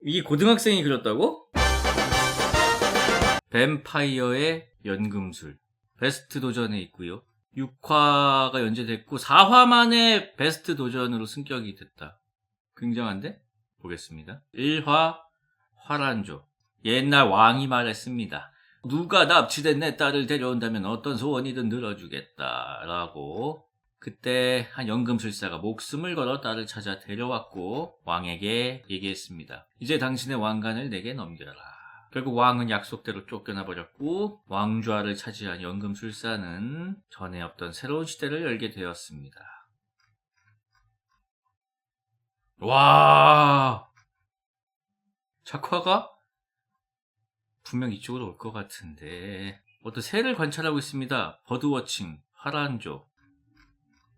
이게 고등학생이 그렸다고? 뱀파이어의 연금술 베스트 도전에 있고요. 6화가 연재됐고 4화 만에 베스트 도전으로 승격이 됐다. 굉장한데? 보겠습니다. 1화 화란조. 옛날 왕이 말했습니다. 누가 납치된 내 딸을 데려온다면 어떤 소원이든 들어주겠다 라고. 그때 한 연금술사가 목숨을 걸어 딸을 찾아 데려왔고 왕에게 얘기했습니다. 이제 당신의 왕관을 내게 넘겨라. 결국 왕은 약속대로 쫓겨나 버렸고 왕좌를 차지한 연금술사는 전에 없던 새로운 시대를 열게 되었습니다. 와, 작화가 분명 이쪽으로 올 것 같은데 어떤 새를 관찰하고 있습니다. 버드워칭, 화란조.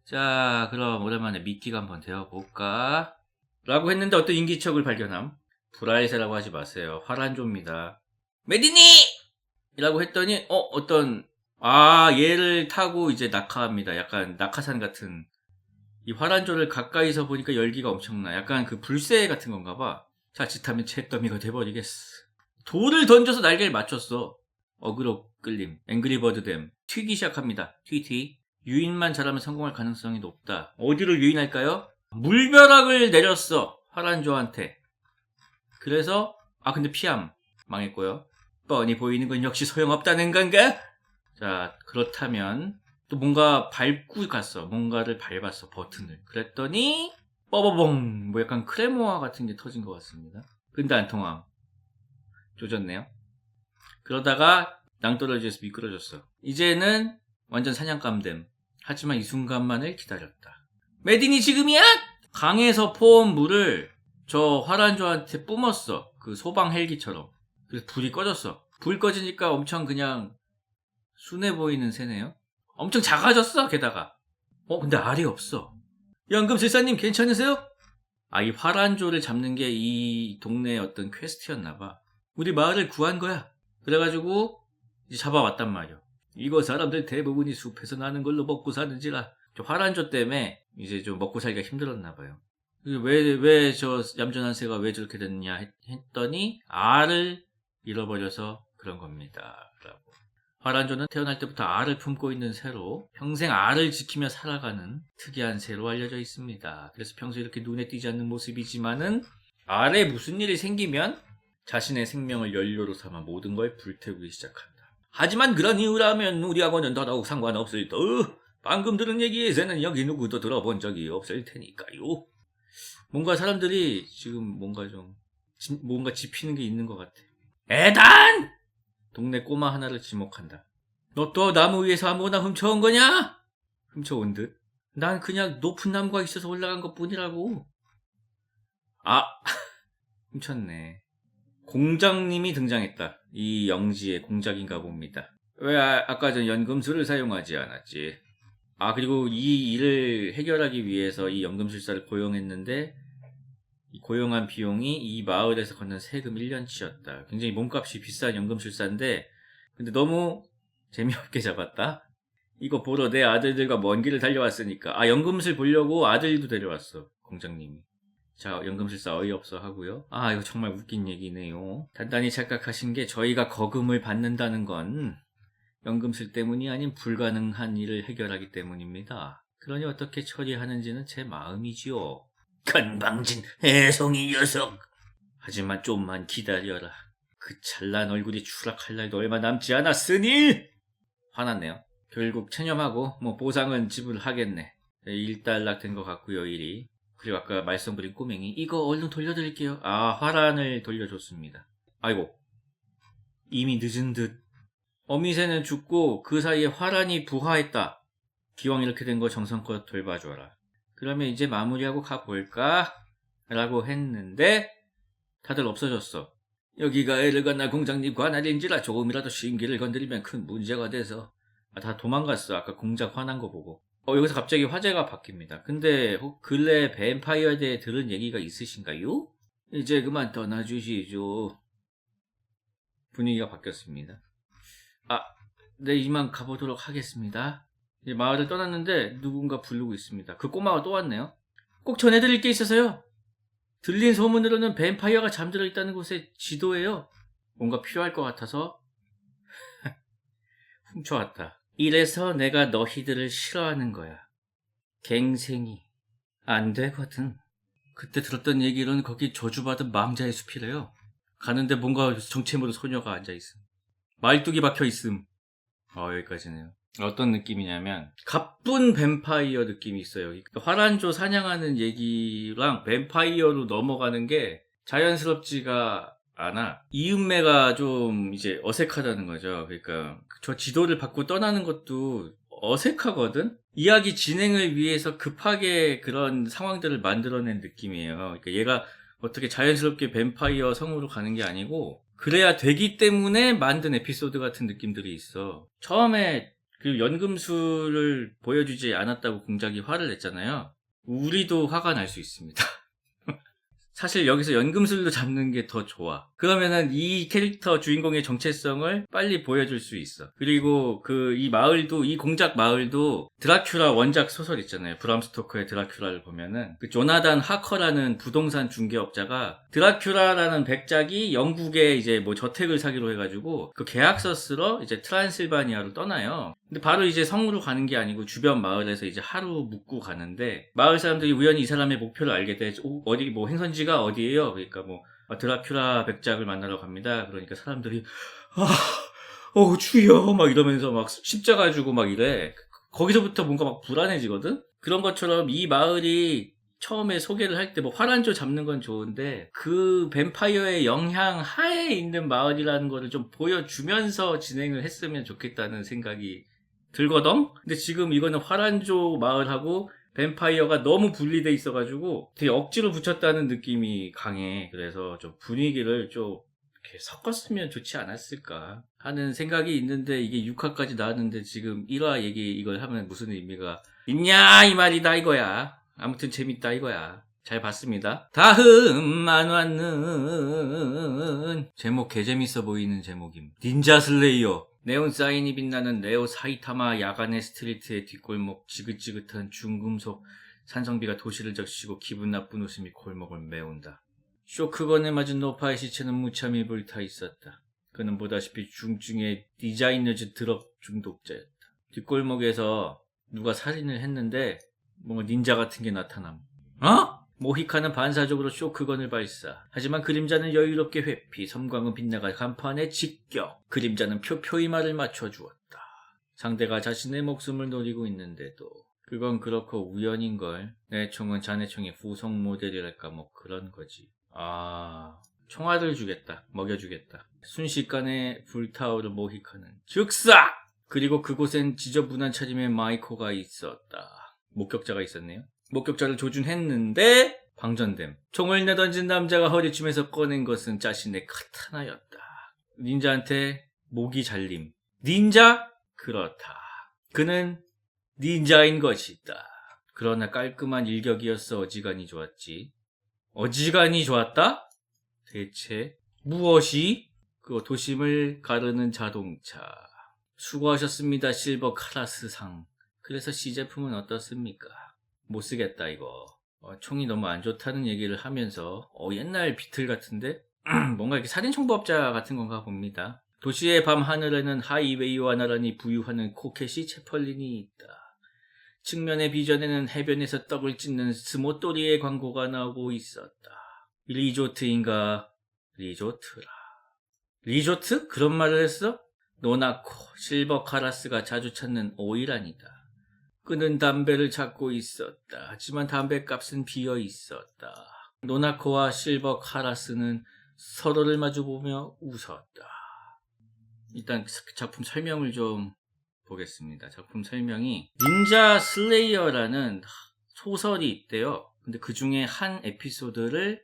자, 그럼 오랜만에 미끼가 한번 되어볼까? 라고 했는데 어떤 인기척을 발견함. 브라이새라고 하지 마세요. 화란조입니다. 메디니! 이라고 했더니 얘를 타고 이제 낙하합니다. 약간 낙하산 같은. 이 화란조를 가까이서 보니까 열기가 엄청나. 약간 그 불새 같은 건가 봐. 자칫하면 잿더미가 돼버리겠어. 돌을 던져서 날개를 맞췄어. 어그로 끌림. 앵그리버드댐. 튀기 시작합니다. 튀. 유인만 잘하면 성공할 가능성이 높다. 어디로 유인할까요? 물벼락을 내렸어. 화란조한테. 그래서 근데 피함. 망했고요. 뻔히 보이는 건 역시 소용없다는 건가? 자, 그렇다면 또 뭔가 밟고 갔어. 뭔가를 밟았어. 버튼을. 그랬더니 뻐버봉. 뭐 약간 크레모아 같은 게 터진 것 같습니다. 근데 안 통함. 조졌네요. 그러다가 낭떠러지에서 미끄러졌어. 이제는 완전 사냥감됨. 하지만 이 순간만을 기다렸다. 메딘이 지금이야? 강에서 포온 물을 저 화란조한테 뿜었어. 그 소방 헬기처럼. 그래서 불이 꺼졌어. 불 꺼지니까 엄청 그냥 순해 보이는 새네요. 엄청 작아졌어. 게다가 근데 알이 없어. 연금술사님 괜찮으세요? 이 화란조를 잡는 게 이 동네의 어떤 퀘스트였나봐. 우리 마을을 구한 거야. 그래가지고 이제 잡아왔단 말이야. 이거 사람들 대부분이 숲에서 나는 걸로 먹고 사는지라. 저 화란조 때문에 이제 좀 먹고 살기가 힘들었나봐요. 왜 저 얌전한 새가 왜 저렇게 됐냐 했더니 알을 잃어버려서 그런 겁니다. 라고. 화란조는 태어날 때부터 알을 품고 있는 새로 평생 알을 지키며 살아가는 특이한 새로 알려져 있습니다. 그래서 평소에 이렇게 눈에 띄지 않는 모습이지만은 알에 무슨 일이 생기면 자신의 생명을 연료로 삼아 모든 걸 불태우기 시작한다. 하지만 그런 이유라면 우리하고는 더더욱 상관없을 듯. 방금 들은 얘기에서는 여기 누구도 들어본 적이 없을 테니까요. 뭔가 사람들이 지금 뭔가 짚히는 게 있는 것 같아. 에단! 동네 꼬마 하나를 지목한다. 너 또 나무 위에서 아무거나 훔쳐온 거냐? 훔쳐온 듯. 난 그냥 높은 나무가 있어서 올라간 것 뿐이라고. 훔쳤네. 공장님이 등장했다. 이 영지의 공작인가 봅니다. 왜 아까 전 연금술을 사용하지 않았지? 그리고 이 일을 해결하기 위해서 이 연금술사를 고용했는데 이 고용한 비용이 이 마을에서 걷는 세금 1년치였다. 굉장히 몸값이 비싼 연금술사인데 근데 너무 재미없게 잡았다. 이거 보러 내 아들들과 먼 길을 달려왔으니까 연금술 보려고 아들도 데려왔어. 공장님이. 자, 연금술사 어이없어 하고요. 이거 정말 웃긴 얘기네요. 단단히 착각하신 게 저희가 거금을 받는다는 건 연금술 때문이 아닌 불가능한 일을 해결하기 때문입니다. 그러니 어떻게 처리하는지는 제 마음이지요. 건방진 애송이 녀석. 하지만 좀만 기다려라. 그 찬란 얼굴이 추락할 날도 얼마 남지 않았으니. 화났네요. 결국 체념하고 보상은 지불하겠네. 일단락된 것 같고요, 일이. 그리고 아까 말썽부린 꼬맹이 이거 얼른 돌려드릴게요. 화란을 돌려줬습니다. 아이고 이미 늦은 듯. 어미새는 죽고 그 사이에 화란이 부화했다. 기왕 이렇게 된 거 정성껏 돌봐줘라. 그러면 이제 마무리하고 가볼까? 라고 했는데 다들 없어졌어. 여기가 에르간나 공장님 관할인지라 조금이라도 심기를 건드리면 큰 문제가 돼서 다 도망갔어. 아까 공작 화난 거 보고. 여기서 갑자기 화제가 바뀝니다. 근데 근래 뱀파이어에 대해 들은 얘기가 있으신가요? 이제 그만 떠나주시죠. 분위기가 바뀌었습니다. 네, 이만 가보도록 하겠습니다. 이제 마을을 떠났는데 누군가 부르고 있습니다. 그 꼬마가 또 왔네요. 꼭 전해드릴 게 있어서요. 들린 소문으로는 뱀파이어가 잠들어 있다는 곳의 지도예요. 뭔가 필요할 것 같아서 훔쳐왔다. 이래서 내가 너희들을 싫어하는 거야. 갱생이. 안 되거든. 그때 들었던 얘기로는 거기 저주받은 망자의 숲이래요. 가는데 뭔가 정체모를 소녀가 앉아있음. 말뚝이 박혀있음. 여기까지네요. 어떤 느낌이냐면 가쁜 뱀파이어 느낌이 있어요. 그러니까 화란조 사냥하는 얘기랑 뱀파이어로 넘어가는 게 자연스럽지가 않아. 이음매가 좀 이제 어색하다는 거죠. 그러니까 저 지도를 받고 떠나는 것도 어색하거든? 이야기 진행을 위해서 급하게 그런 상황들을 만들어낸 느낌이에요. 그러니까 얘가 어떻게 자연스럽게 뱀파이어 성으로 가는 게 아니고 그래야 되기 때문에 만든 에피소드 같은 느낌들이 있어. 처음에 그 연금술을 보여주지 않았다고 공작이 화를 냈잖아요. 우리도 화가 날 수 있습니다. 사실 여기서 연금술로 잡는 게 더 좋아. 그러면은 이 캐릭터 주인공의 정체성을 빨리 보여줄 수 있어. 그리고 이 마을도, 이 공작 마을도 드라큘라 원작 소설 있잖아요. 브람 스토커의 드라큘라를 보면은 그 조나단 하커라는 부동산 중개업자가 드라큘라라는 백작이 영국에 이제 뭐 저택을 사기로 해가지고 그 계약서 쓰러 이제 트란실바니아로 떠나요. 근데 바로 이제 성으로 가는 게 아니고 주변 마을에서 이제 하루 묵고 가는데 마을 사람들이 우연히 이 사람의 목표를 알게 돼. 어디 뭐 행선지가 어디예요? 그러니까 뭐 드라큘라 백작을 만나러 갑니다. 그러니까 사람들이 주여 막 이러면서 막 십자가 주고 막 이래. 거기서부터 뭔가 막 불안해지거든. 그런 것처럼 이 마을이 처음에 소개를 할 때 뭐 화란조 잡는 건 좋은데 그 뱀파이어의 영향 하에 있는 마을이라는 거를 좀 보여주면서 진행을 했으면 좋겠다는 생각이 들거든? 근데 지금 이거는 화란조 마을하고 뱀파이어가 너무 분리돼 있어가지고 되게 억지로 붙였다는 느낌이 강해. 그래서 좀 분위기를 좀 이렇게 섞었으면 좋지 않았을까 하는 생각이 있는데 이게 6화까지 나왔는데 지금 1화 얘기 이걸 하면 무슨 의미가 있냐 이 말이다 이거야. 아무튼 재밌다 이거야. 잘 봤습니다. 다음 만화는 제목 개재밌어 보이는 제목임. 닌자 슬레이어. 네온 사인이 빛나는 네오 사이타마 야간의 스트리트의 뒷골목. 지긋지긋한 중금속 산성비가 도시를 적시고 기분 나쁜 웃음이 골목을 메운다. 쇼크건에 맞은 노파의 시체는 무참히 불타 있었다. 그는 보다시피 중증의 디자이너즈 드럭 중독자였다. 뒷골목에서 누가 살인을 했는데 뭔가 닌자 같은 게 나타남. 모히카는 반사적으로 쇼크건을 발사. 하지만 그림자는 여유롭게 회피, 섬광은 빗나가 간판에 직격. 그림자는 표표히 말을 맞춰주었다. 상대가 자신의 목숨을 노리고 있는데도 그건 그렇고 우연인걸. 내 총은 자네 총의 후속 모델이랄까 뭐 그런 거지. 총알을 주겠다. 먹여주겠다. 순식간에 불타오른 모히카는 즉사! 그리고 그곳엔 지저분한 차림의 마이코가 있었다. 목격자가 있었네요. 목격자를 조준했는데 방전됨. 총을 내던진 남자가 허리춤에서 꺼낸 것은 자신의 카타나였다. 닌자한테 목이 잘림. 닌자? 그렇다. 그는 닌자인 것이다. 그러나 깔끔한 일격이었어. 어지간히 좋았지. 어지간히 좋았다? 대체 무엇이? 그 도심을 가르는 자동차. 수고하셨습니다. 실버 카라스 상. 그래서 시제품은 어떻습니까? 못 쓰겠다 이거. 총이 너무 안 좋다는 얘기를 하면서 옛날 비틀 같은데 뭔가 이렇게 살인청부업자 같은 건가 봅니다. 도시의 밤 하늘에는 하이웨이와 나란히 부유하는 코켓이 채펄린이 있다. 측면의 비전에는 해변에서 떡을 찢는 스모토리의 광고가 나오고 있었다. 리조트인가? 리조트라. 리조트? 그런 말을 했어? 노나코, 실버 카라스가 자주 찾는 오일 아니다. 그는 담배를 찾고 있었다. 하지만 담배값은 비어 있었다. 노나코와 실버 카라스는 서로를 마주보며 웃었다. 일단 작품 설명을 좀 보겠습니다. 작품 설명이 닌자 슬레이어라는 소설이 있대요. 근데 그 중에 한 에피소드를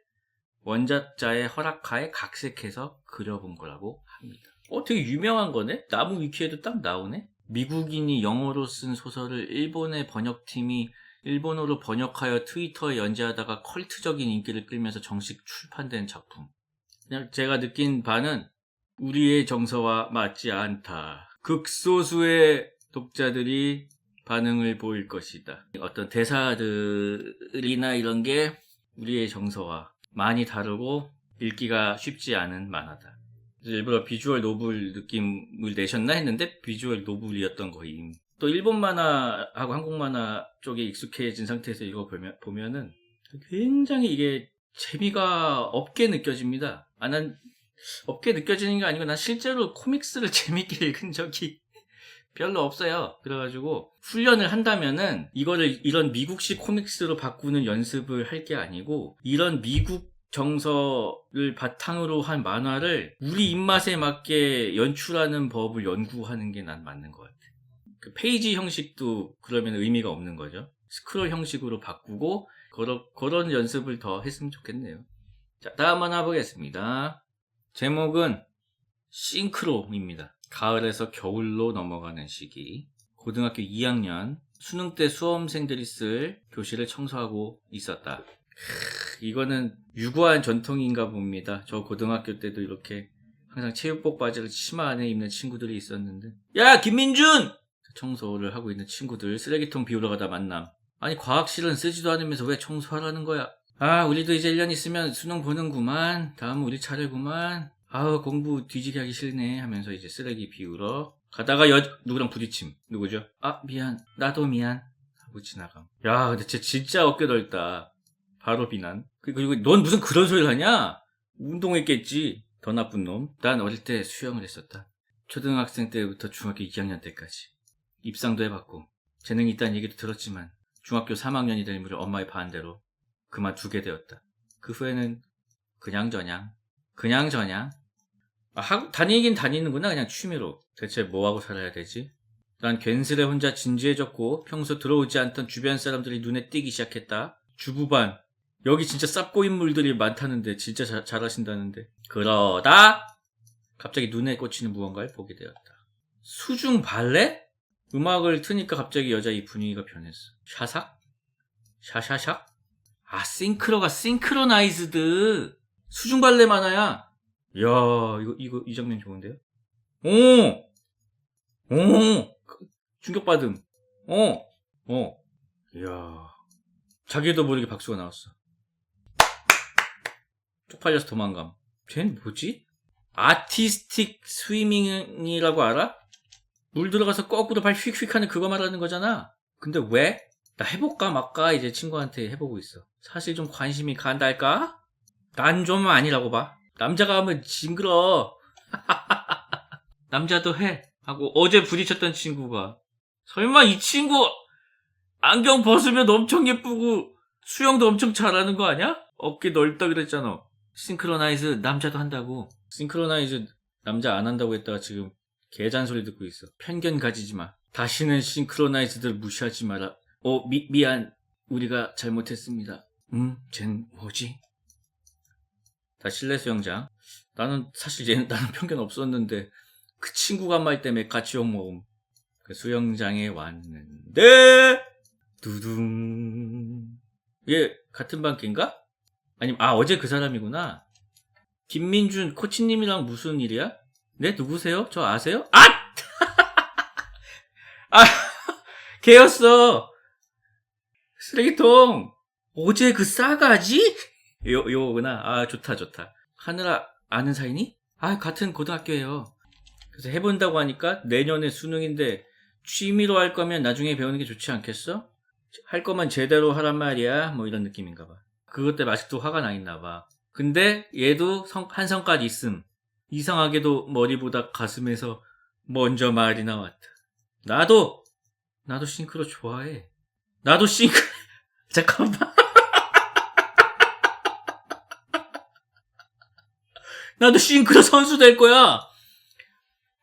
원작자의 허락하에 각색해서 그려본 거라고 합니다. 되게 유명한 거네? 나무 위키에도 딱 나오네? 미국인이 영어로 쓴 소설을 일본의 번역팀이 일본어로 번역하여 트위터에 연재하다가 컬트적인 인기를 끌면서 정식 출판된 작품. 그냥 제가 느낀 바는 우리의 정서와 맞지 않다. 극소수의 독자들이 반응을 보일 것이다. 어떤 대사들이나 이런 게 우리의 정서와 많이 다르고 읽기가 쉽지 않은 만화다. 일부러 비주얼 노블 느낌을 내셨나 했는데 비주얼 노블이었던 거임. 또 일본 만화하고 한국 만화 쪽에 익숙해진 상태에서 읽어보면은 굉장히 이게 재미가 없게 느껴집니다. 난 없게 느껴지는 게 아니고 난 실제로 코믹스를 재밌게 읽은 적이 별로 없어요. 그래가지고 훈련을 한다면은 이거를 이런 미국식 코믹스로 바꾸는 연습을 할 게 아니고 이런 미국 정서를 바탕으로 한 만화를 우리 입맛에 맞게 연출하는 법을 연구하는 게 난 맞는 것 같아. 그 페이지 형식도 그러면 의미가 없는 거죠. 스크롤 형식으로 바꾸고 그런 연습을 더 했으면 좋겠네요. 자, 다음 만화 보겠습니다. 제목은 싱크로입니다. 가을에서 겨울로 넘어가는 시기. 고등학교 2학년 수능 때 수험생들이 쓸 교실을 청소하고 있었다. 이거는 유구한 전통인가 봅니다. 저 고등학교 때도 이렇게 항상 체육복 바지를 치마 안에 입는 친구들이 있었는데, 야 김민준! 청소를 하고 있는 친구들 쓰레기통 비우러 가다 만남. 아니 과학실은 쓰지도 않으면서 왜 청소하라는 거야? 아 우리도 이제 1년 있으면 수능 보는구만. 다음은 우리 차례구만. 아우 공부 뒤지게 하기 싫네 하면서 이제 쓰레기 비우러 가다가 누구랑 부딪힘. 누구죠? 아 미안, 나도 미안 하고 지나감. 야 근데 진짜 어깨 넓다. 바로 비난. 그리고 넌 무슨 그런 소리를 하냐? 운동했겠지. 더 나쁜 놈. 난 어릴 때 수영을 했었다. 초등학생 때부터 중학교 2학년 때까지. 입상도 해봤고 재능이 있다는 얘기도 들었지만 중학교 3학년이 될 무렵 엄마의 반대로 그만두게 되었다. 그 후에는 그냥저냥. 다니긴 다니는구나. 그냥 취미로. 대체 뭐하고 살아야 되지? 난 괜스레 혼자 진지해졌고 평소 들어오지 않던 주변 사람들이 눈에 띄기 시작했다. 주부반. 여기 진짜 쌉고 인물들이 많다는데 진짜 잘하신다는데. 그러다 갑자기 눈에 꽂히는 무언가를 보게 되었다. 수중 발레? 음악을 트니까 갑자기 여자의 분위기가 변했어. 샤삭? 샤샤샥? 아 싱크로가 싱크로나이즈드. 수중 발레 만화야. 이야 이 장면 좋은데요? 오 충격받음. 이야 자기도 모르게 박수가 나왔어. 쪽팔려서 도망감. 쟤는 뭐지? 아티스틱 스위밍이라고 알아? 물 들어가서 거꾸로 발 휙휙 하는 그거 말하는 거잖아. 근데 왜? 나 해볼까 말까 이제 친구한테 해보고 있어. 사실 좀 관심이 간달까? 난 좀 아니라고 봐. 남자가 하면 징그러. 남자도 해 하고 어제 부딪혔던 친구가 설마 이 친구 안경 벗으면 엄청 예쁘고 수영도 엄청 잘하는 거 아니야? 어깨 넓다 그랬잖아. 싱크로나이즈 남자도 한다고. 싱크로나이즈 남자 안 한다고 했다가 지금 개잔소리 듣고 있어. 편견 가지지 마. 다시는 싱크로나이즈들 무시하지 마라. 미안. 우리가 잘못했습니다. 쟨 뭐지? 다 실내 수영장. 나는 사실 나는 편견 없었는데 그 친구가 한 말 때문에 같이 욕먹음. 그 수영장에 왔는데 두둥. 얘 같은 반인가? 아니면 어제 그 사람이구나. 김민준 코치님이랑 무슨 일이야? 네 누구세요? 저 아세요? 걔였어. 쓰레기통. 어제 그 싸가지? 요거구나. 좋다. 하늘아 아는 사이니? 같은 고등학교예요. 그래서 해본다고 하니까 내년에 수능인데 취미로 할 거면 나중에 배우는 게 좋지 않겠어? 할 거면 제대로 하란 말이야. 뭐 이런 느낌인가 봐. 그것 때문에 아직도 화가 나 있나 봐. 근데 얘도 한 성깔 있음. 이상하게도 머리보다 가슴에서 먼저 말이 나왔다. 나도 싱크로 좋아해. 나도 잠깐만. 나도 싱크로 선수 될 거야.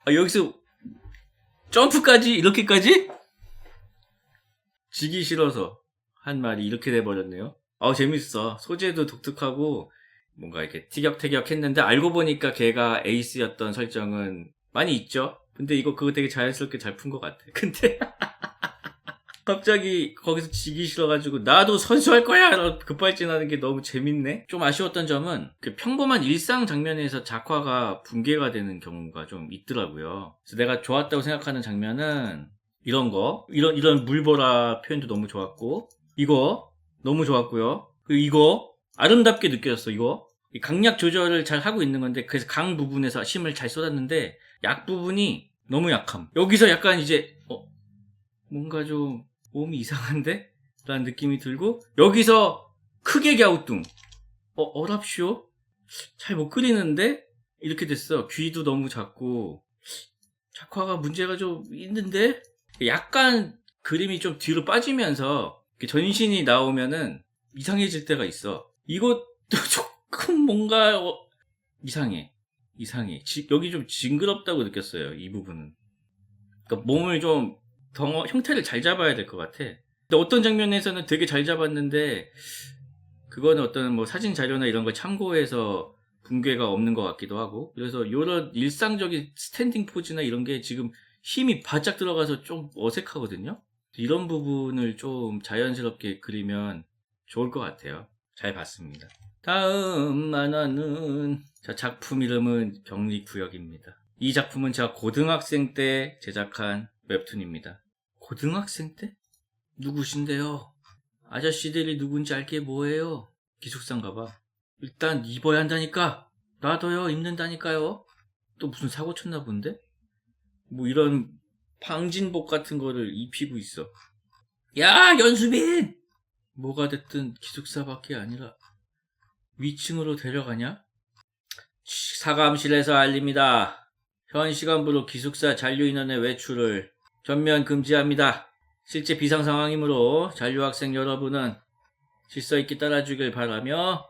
여기서 점프까지 이렇게까지? 지기 싫어서 한 말이 이렇게 돼버렸네요. 재밌어. 소재도 독특하고 뭔가 이렇게 티격태격 했는데 알고 보니까 걔가 에이스였던 설정은 많이 있죠. 근데 그거 되게 자연스럽게 잘 푼 것 같아. 근데 갑자기 거기서 지기 싫어가지고 나도 선수할 거야! 라고 급발진하는 게 너무 재밌네. 좀 아쉬웠던 점은 그 평범한 일상 장면에서 작화가 붕괴가 되는 경우가 좀 있더라고요. 그래서 내가 좋았다고 생각하는 장면은 이런 물보라 표현도 너무 좋았고 이거 너무 좋았고요. 그리고 아름답게 느껴졌어, 이거. 이 강약 조절을 잘 하고 있는 건데, 그래서 강 부분에서 힘을 잘 쏟았는데, 약 부분이 너무 약함. 여기서 약간 이제, 뭔가 좀 몸이 이상한데? 라는 느낌이 들고, 여기서 크게 갸우뚱. 어랍쇼? 잘 못 그리는데? 이렇게 됐어. 귀도 너무 작고, 작화가 문제가 좀 있는데? 약간 그림이 좀 뒤로 빠지면서, 전신이 나오면은 이상해질 때가 있어. 이것도 조금 뭔가, 이상해. 여기 좀 징그럽다고 느꼈어요, 이 부분은. 그러니까 몸을 좀 형태를 잘 잡아야 될 것 같아. 근데 어떤 장면에서는 되게 잘 잡았는데 그거는 어떤 뭐 사진 자료나 이런 걸 참고해서 붕괴가 없는 것 같기도 하고, 그래서 이런 일상적인 스탠딩 포즈나 이런 게 지금 힘이 바짝 들어가서 좀 어색하거든요. 이런 부분을 좀 자연스럽게 그리면 좋을 것 같아요. 잘 봤습니다. 다음 만화는, 자, 작품 이름은 격리구역입니다. 이 작품은 제가 고등학생 때 제작한 웹툰입니다. 고등학생 때? 누구신데요? 아저씨들이 누군지 알게 뭐예요? 기숙사인가봐. 일단 입어야 한다니까. 놔둬요. 입는다니까요. 또 무슨 사고 쳤나 본데? 뭐 이런 방진복 같은 거를 입히고 있어. 야, 연수빈! 뭐가 됐든 기숙사밖에 아니라 위층으로 데려가냐? 사감실에서 알립니다. 현 시간부로 기숙사 잔류인원의 외출을 전면 금지합니다. 실제 비상 상황이므로 잔류학생 여러분은 질서 있게 따라주길 바라며,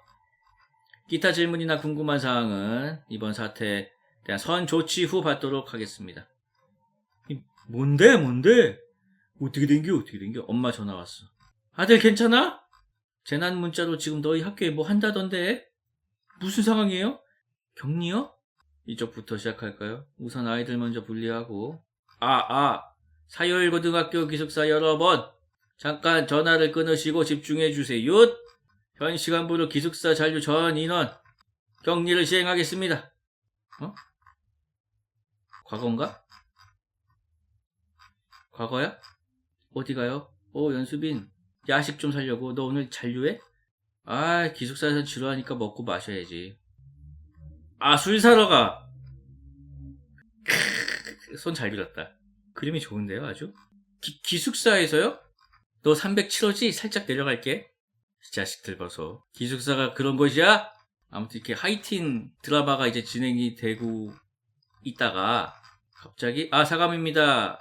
기타 질문이나 궁금한 사항은 이번 사태에 대한 선 조치 후 받도록 하겠습니다. 뭔데? 어떻게 된겨? 엄마 전화 왔어. 아들 괜찮아? 재난 문자로 지금 너희 학교에 뭐 한다던데? 무슨 상황이에요? 격리요? 이쪽부터 시작할까요? 우선 아이들 먼저 분리하고. 사요일고등학교 기숙사 여러분, 잠깐 전화를 끊으시고 집중해주세요. 현 시간부로 기숙사 잔류 전 인원 격리를 시행하겠습니다. 과거인가? 과거야? 어디 가요? 연수빈, 야식 좀 사려고. 너 오늘 잔류해? 기숙사에서 지루하니까 먹고 마셔야지. 술 사러 가. 손 잘 그렸다. 그림이 좋은데요, 아주? 기숙사에서요? 너 307호지? 살짝 내려갈게. 이 자식들 벌써. 기숙사가 그런 곳이야? 아무튼 이렇게 하이틴 드라마가 이제 진행이 되고 있다가 갑자기 사감입니다.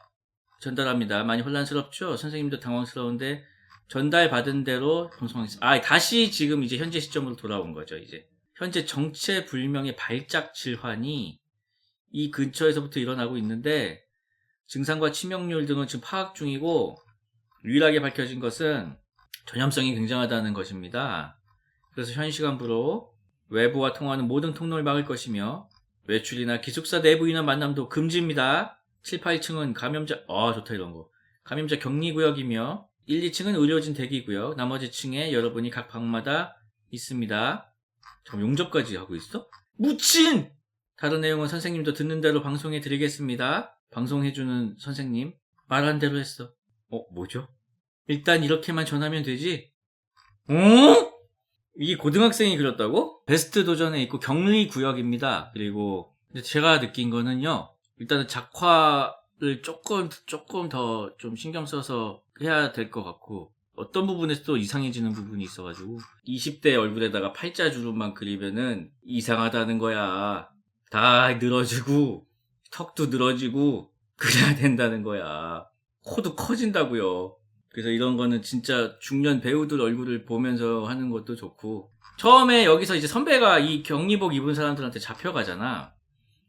전달합니다. 많이 혼란스럽죠? 선생님도 당황스러운데 전달받은 대로 방송하겠습니다. 다시 지금 이제 현재 시점으로 돌아온 거죠, 이제. 현재 정체불명의 발작 질환이 이 근처에서부터 일어나고 있는데 증상과 치명률 등은 지금 파악 중이고, 유일하게 밝혀진 것은 전염성이 굉장하다는 것입니다. 그래서 현 시간부로 외부와 통하는 모든 통로를 막을 것이며 외출이나 기숙사 내부 인원 만남도 금지입니다. 7, 8층은 감염자, 좋다 이런 거. 감염자 격리구역이며 1, 2층은 의료진 대기구역, 나머지 층에 여러분이 각 방마다 있습니다. 잠깐 용접까지 하고 있어? 무친! 다른 내용은 선생님도 듣는 대로 방송해 드리겠습니다. 방송해주는 선생님 말한 대로 했어. 뭐죠? 일단 이렇게만 전하면 되지? 이게 고등학생이 그렸다고? 베스트 도전에 있고 격리구역입니다. 그리고 제가 느낀 거는요, 일단은 작화를 조금 더 좀 신경 써서 해야 될 것 같고, 어떤 부분에서 또 이상해지는 부분이 있어가지고 20대 얼굴에다가 팔자주름만 그리면은 이상하다는 거야. 다 늘어지고 턱도 늘어지고 그래야 된다는 거야. 코도 커진다고요. 그래서 이런 거는 진짜 중년 배우들 얼굴을 보면서 하는 것도 좋고, 처음에 여기서 이제 선배가 이 격리복 입은 사람들한테 잡혀가잖아.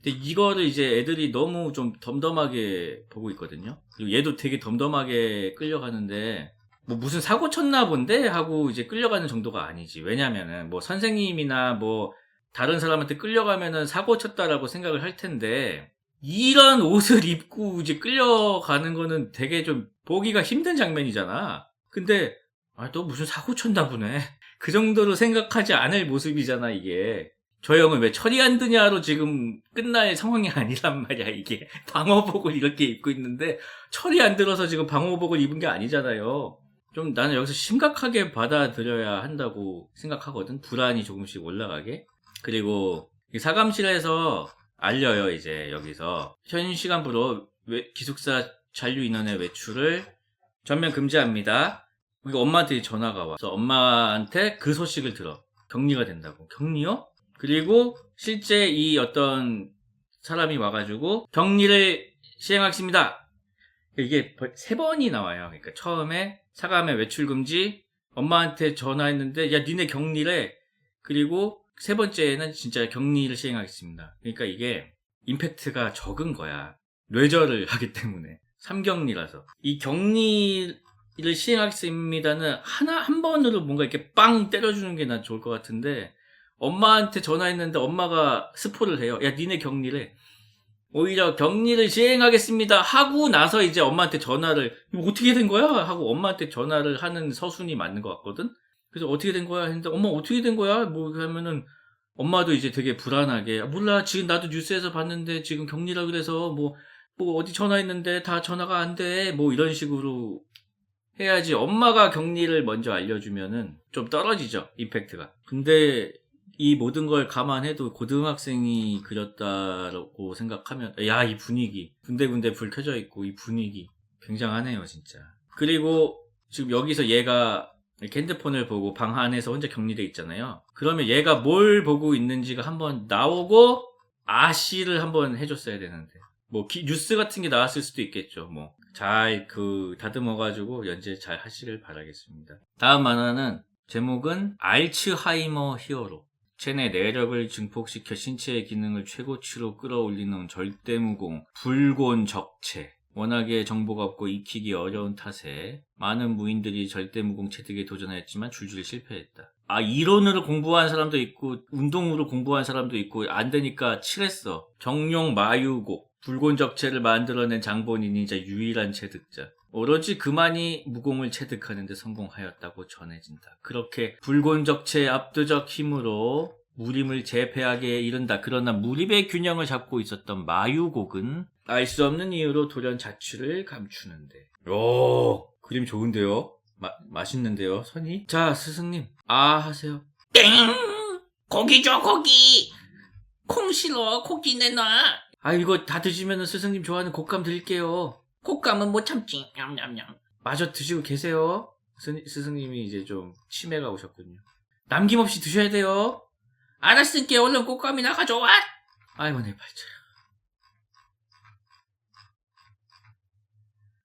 근데 이거를 이제 애들이 너무 좀 덤덤하게 보고 있거든요. 그리고 얘도 되게 덤덤하게 끌려가는데, 뭐 무슨 사고 쳤나 본데 하고 이제 끌려가는 정도가 아니지. 왜냐면은 뭐 선생님이나 뭐 다른 사람한테 끌려가면은 사고 쳤다라고 생각을 할 텐데, 이런 옷을 입고 이제 끌려가는 거는 되게 좀 보기가 힘든 장면이잖아. 근데 너 무슨 사고 쳤나 보네. 그 정도로 생각하지 않을 모습이잖아, 이게. 저 형은 왜 철이 안 드냐로 지금 끝날 상황이 아니란 말이야, 이게. 방호복을 이렇게 입고 있는데 철이 안 들어서 지금 방호복을 입은 게 아니잖아요. 좀 나는 여기서 심각하게 받아들여야 한다고 생각하거든. 불안이 조금씩 올라가게. 그리고 이 사감실에서 알려요. 이제 여기서 현 시간부로 기숙사 잔류 인원의 외출을 전면 금지합니다. 그리고 엄마한테 전화가 와. 그래서 엄마한테 그 소식을 들어. 격리가 된다고. 격리요? 그리고 실제 이 어떤 사람이 와가지고 격리를 시행하겠습니다. 이게 3번이 나와요. 그러니까 처음에 사감의 외출 금지, 엄마한테 전화했는데 야 니네 격리래. 그리고 3번째는 진짜 격리를 시행하겠습니다. 그러니까 이게 임팩트가 적은 거야. 뇌절을 하기 때문에. 3격리라서. 이 격리를 시행하겠습니다는 한 번으로 뭔가 이렇게 빵 때려주는 게 난 좋을 것 같은데 엄마한테 전화했는데 엄마가 스포를 해요. 야 니네 격리래. 오히려 격리를 시행하겠습니다 하고 나서 이제 엄마한테 전화를 이거 어떻게 된 거야? 하고 엄마한테 전화를 하는 서순이 맞는 것 같거든. 그래서 어떻게 된 거야? 했는데 엄마 어떻게 된 거야? 뭐 하면은 엄마도 이제 되게 불안하게 몰라 지금 나도 뉴스에서 봤는데 지금 격리라 그래서 뭐 어디 전화했는데 다 전화가 안 돼. 뭐 이런 식으로 해야지. 엄마가 격리를 먼저 알려주면은 좀 떨어지죠 임팩트가. 근데 이 모든 걸 감안해도 고등학생이 그렸다고 생각하면 야 이 분위기 군데군데 불 켜져 있고 이 분위기 굉장하네요 진짜. 그리고 지금 여기서 얘가 이렇게 핸드폰을 보고 방 안에서 혼자 격리돼 있잖아요. 그러면 얘가 뭘 보고 있는지가 한번 나오고 아시를 한번 해줬어야 되는데 뭐 뉴스 같은 게 나왔을 수도 있겠죠. 뭐 잘 다듬어가지고 연재 잘 하시길 바라겠습니다. 다음 만화는 제목은 알츠하이머 히어로. 체내 내력을 증폭시켜 신체의 기능을 최고치로 끌어올리는 절대무공 불곤적체. 워낙에 정보가 없고 익히기 어려운 탓에 많은 무인들이 절대무공 체득에 도전하였지만 줄줄이 실패했다. 이론으로 공부한 사람도 있고 운동으로 공부한 사람도 있고 안 되니까 칠했어. 정용 마유곡. 불곤적체를 만들어낸 장본인이 이제 유일한 체득자. 오로지 그만이 무공을 체득하는 데 성공하였다고 전해진다. 그렇게 불곤적체의 압도적 힘으로 무림을 제패하게 이른다. 그러나 무림의 균형을 잡고 있었던 마유곡은 알 수 없는 이유로 돌연 자취를 감추는데. 오, 그림 좋은데요? 맛있는데요, 선이? 자, 스승님, 하세요. 땡! 고기 줘, 고기! 콩 싫어, 고기 내놔! 이거 다 드시면 스승님 좋아하는 곶감 드릴게요. 곶감은 못 참지, 냠냠냠. 마저 드시고 계세요. 스승님이 이제 좀 치매가 오셨군요. 남김없이 드셔야 돼요. 알았으니까 얼른 곶감이나 가져와! 아이고 내 팔자.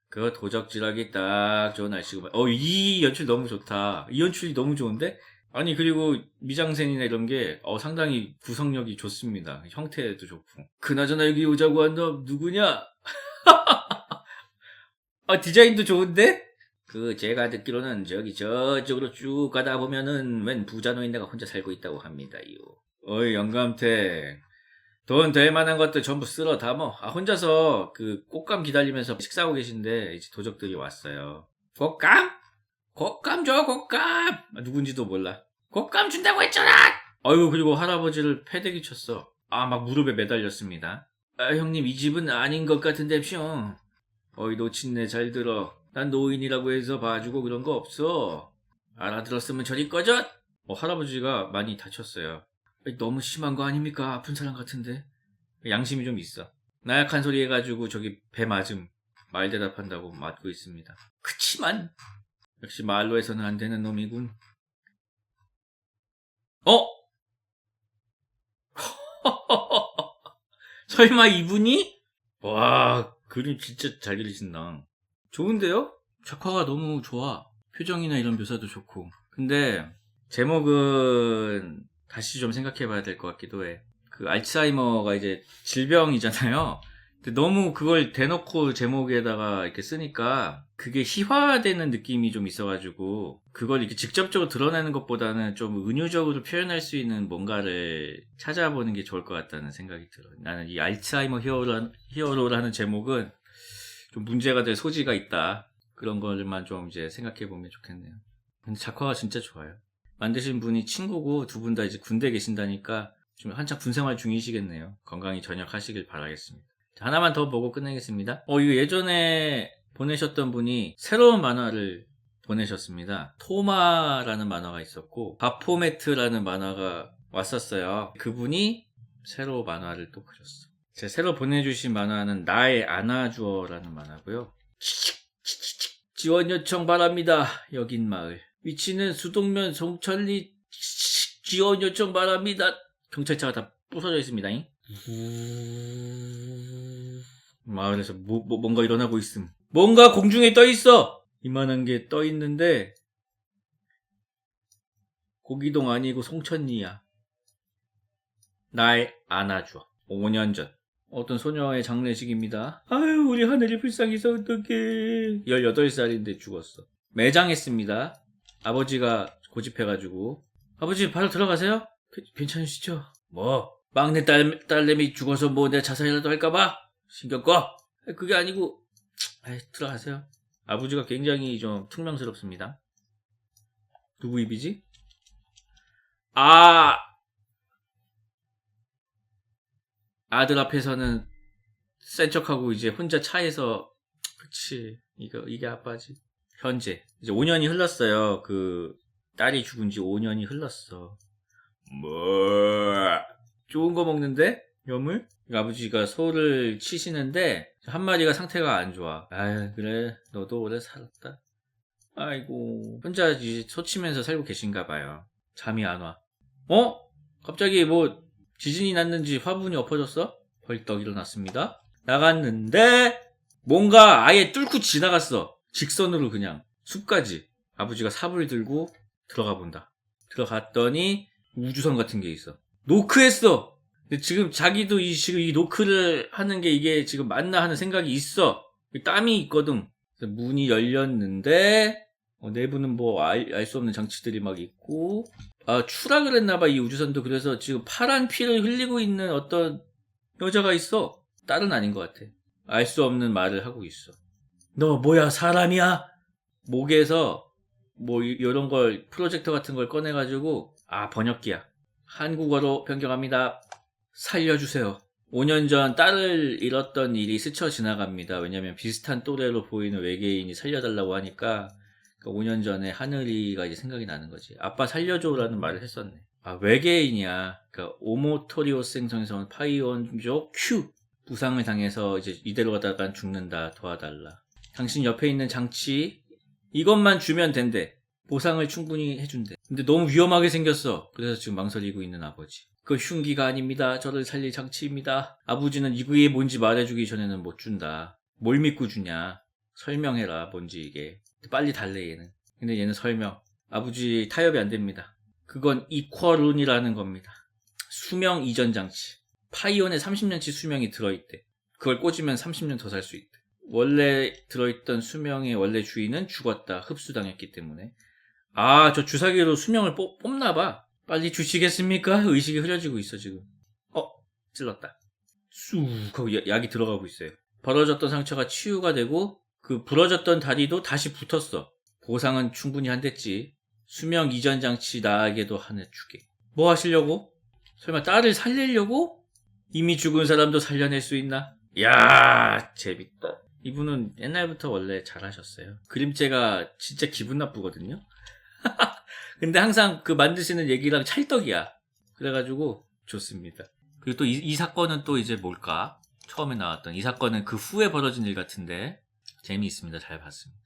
그 도적질하기 딱 좋은 날씨구만. 이 연출 너무 좋다. 이 연출이 너무 좋은데? 아니 그리고 미장센이나 이런 게 상당히 구성력이 좋습니다. 형태도 좋고. 그나저나 여기 오자고 한 너 누구냐? 디자인도 좋은데? 제가 듣기로는 저쪽으로 쭉 가다 보면은 웬 부자 노인네가 혼자 살고 있다고 합니다요. 어이 영감태, 돈 될 만한 것도 전부 쓸어 담어. 혼자서 곶감 기다리면서 식사하고 계신데 이제 도적들이 왔어요. 곶감? 곶감 줘, 곶감! 누군지도 몰라. 곶감 준다고 했잖아! 아이고 그리고 할아버지를 패대기 쳤어. 막 무릎에 매달렸습니다. 형님 이 집은 아닌 것 같은데쇼. 어이 노친네 잘 들어. 난 노인이라고 해서 봐주고 그런 거 없어. 알아들었으면 저리 꺼져. 할아버지가 많이 다쳤어요. 너무 심한 거 아닙니까? 아픈 사람 같은데. 양심이 좀 있어. 나약한 소리 해가지고 저기 배 맞음. 말 대답한다고 맞고 있습니다. 그치만 역시 말로 해서는 안 되는 놈이군. 설마 이분이? 와 그림 진짜 잘 그리신다. 좋은데요? 작화가 너무 좋아. 표정이나 이런 묘사도 좋고. 근데 제목은 다시 좀 생각해봐야 될 것 같기도 해. 알츠하이머가 이제 질병이잖아요. 근데 너무 그걸 대놓고 제목에다가 이렇게 쓰니까 그게 희화되는 느낌이 좀 있어가지고 그걸 이렇게 직접적으로 드러내는 것보다는 좀 은유적으로 표현할 수 있는 뭔가를 찾아보는 게 좋을 것 같다는 생각이 들어요. 나는 이 알츠하이머 히어로라는 제목은 좀 문제가 될 소지가 있다. 그런 것만 좀 이제 생각해보면 좋겠네요. 근데 작화가 진짜 좋아요. 만드신 분이 친구고 두 분 다 이제 군대 계신다니까 좀 한창 군생활 중이시겠네요. 건강히 전역하시길 바라겠습니다. 하나만 더 보고 끝내겠습니다. 이거 예전에 보내셨던 분이 새로운 만화를 보내셨습니다. 토마라는 만화가 있었고 바포메트라는 만화가 왔었어요. 그분이 새로 만화를 또 그렸어. 제 새로 보내주신 만화는 나의 안아주어라는 만화고요. 지원 요청 바랍니다. 여긴 마을. 위치는 수동면 송천리. 지원 요청 바랍니다. 경찰차가 다 부서져 있습니다. 마을에서 뭔가 일어나고 있음. 뭔가 공중에 떠 있어. 이만한 게 떠 있는데 고기동 아니고 송천리야. 날 안아줘. 5년 전 어떤 소녀의 장례식입니다. 아유, 우리 하늘이 불쌍해서 어떡해. 18살인데 죽었어. 매장했습니다. 아버지가 고집해가지고. 아버지 바로 들어가세요? 괜찮으시죠? 뭐 막내 딸내미 죽어서 뭐 내 자살이라도 할까봐? 신경 꺼. 그게 아니고 들어가세요. 아버지가 굉장히 좀 퉁명스럽습니다. 누구 입이지? 아들 앞에서는 센 척하고 이제 혼자 차에서 그치 이게 아빠지. 현재 이제 5년이 흘렀어요. 그 딸이 죽은 지 5년이 흘렀어. 뭐 좋은 거 먹는데? 염을? 아버지가 소를 치시는데 한 마리가 상태가 안 좋아. 아유 그래 너도 오래 살았다. 아이고 혼자 이제 소 치면서 살고 계신가 봐요. 잠이 안 와. 갑자기 뭐 지진이 났는지 화분이 엎어졌어? 벌떡 일어났습니다. 나갔는데 뭔가 아예 뚫고 지나갔어. 직선으로 그냥 숲까지. 아버지가 삽을 들고 들어가 본다. 들어갔더니 우주선 같은 게 있어. 노크했어. 근데 지금 자기도 지금 이 노크를 하는 게 이게 지금 맞나 하는 생각이 있어. 땀이 있거든. 그래서 문이 열렸는데 내부는 뭐 알 수 없는 장치들이 막 있고 추락을 했나봐 이 우주선도. 그래서 지금 파란 피를 흘리고 있는 어떤 여자가 있어. 딸은 아닌 것 같아. 알 수 없는 말을 하고 있어. 너 뭐야 사람이야? 목에서 뭐 이런 걸 프로젝터 같은 걸 꺼내가지고 번역기야. 한국어로 변경합니다. 살려주세요. 5년 전 딸을 잃었던 일이 스쳐 지나갑니다. 왜냐면 비슷한 또래로 보이는 외계인이 살려달라고 하니까 5년 전에 하늘이가 이제 생각이 나는 거지. 아빠 살려줘라는 말을 했었네. 외계인이야. 그러니까 오모토리오스 행성에서 온 파이온족 Q. 부상을 당해서 이제 이대로 가다가 죽는다. 도와달라. 당신 옆에 있는 장치 이것만 주면 된대. 보상을 충분히 해준대. 근데 너무 위험하게 생겼어. 그래서 지금 망설이고 있는 아버지. 그 흉기가 아닙니다. 저를 살릴 장치입니다. 아버지는 이게 뭔지 말해주기 전에는 못 준다. 뭘 믿고 주냐. 설명해라. 뭔지 이게. 빨리 달래 얘는. 근데 얘는 설명. 아버지 타협이 안 됩니다. 그건 이퀄룬이라는 겁니다. 수명 이전 장치. 파이온에 30년치 수명이 들어있대. 그걸 꽂으면 30년 더 살 수 있대. 원래 들어있던 수명의 원래 주인은 죽었다. 흡수당했기 때문에. 저 주사기로 수명을 뽑나봐. 빨리 주시겠습니까? 의식이 흐려지고 있어 지금. 찔렀다. 쑥 하고 약이 들어가고 있어요. 벌어졌던 상처가 치유가 되고 그 부러졌던 다리도 다시 붙었어. 보상은 충분히 한댔지. 수명 이전 장치 나에게도 하나 주게. 뭐 하시려고? 설마 딸을 살리려고? 이미 죽은 사람도 살려낼 수 있나? 야 재밌다. 이분은 옛날부터 원래 잘하셨어요. 그림체가 진짜 기분 나쁘거든요. 근데 항상 그 만드시는 얘기랑 찰떡이야. 그래가지고 좋습니다. 그리고 또 이 사건은 또 이제 뭘까? 처음에 나왔던 이 사건은 그 후에 벌어진 일 같은데 재미있습니다. 잘 봤습니다.